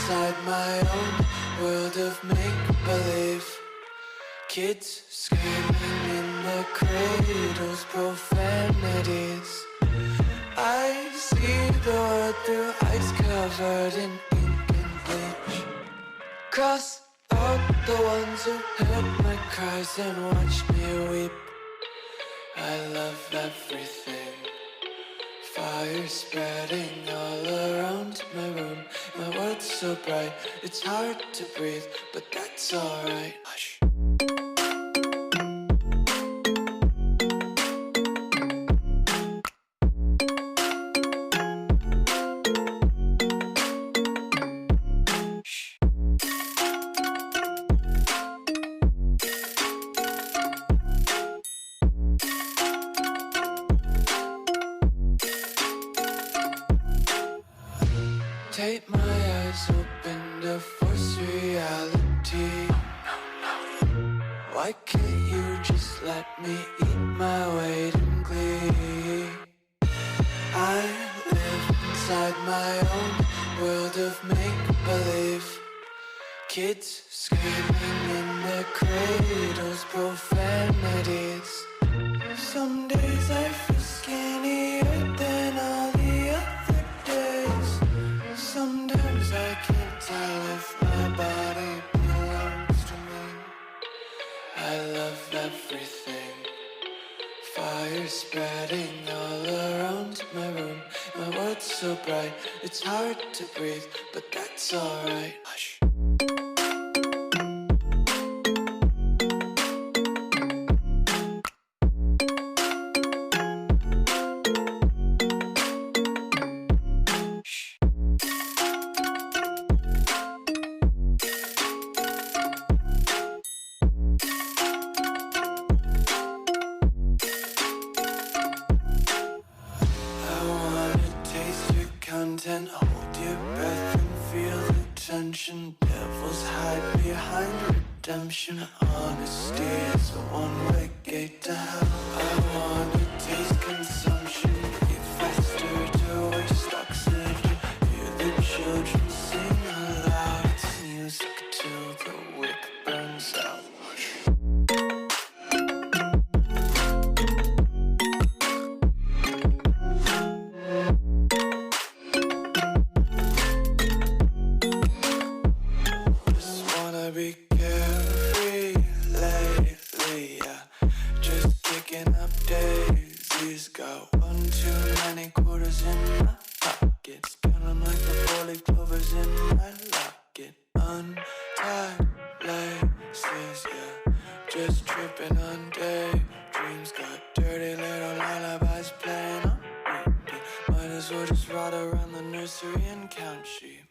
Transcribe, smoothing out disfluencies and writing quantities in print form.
inside my own world of make-believe. Kids screaming in the cradles, profanities. I see the world through ice covered in ink and bleach. Cross out the ones who heard my cries and watched me weep. I love everything. Fire spreading all around my room. My world's so bright, it's hard to breathe, but that's alright. Hush. Take my eyes open to force reality. Why can't you just let me eat my weight in glee? I live inside my own world of make-believe. Kids screaming in their cradles, profanities. Some days I feel skinnier than all the other days. Sometimes I can't tell if my body belongs to me. I love everything. Fire spreading all around my room. My world's so bright, it's hard to breathe, but that's alright. Hush. And hold your breath and feel the tension. Devils hide behind redemption. Honesty is a one-way gate to hell. I wanna taste consumption. Breathe faster to waste oxygen. Hear the children sing aloud. It's music till the wick burns out. Be carefree lately, yeah. Just kicking up daisies. Got one too many quarters in my pockets. Counting like the 4-leaf clovers in my locket. Untied laces, yeah. Just tripping on daydreams. Got dirty little lullabies playing on repeat. Might as well just ride around the nursery and count sheep.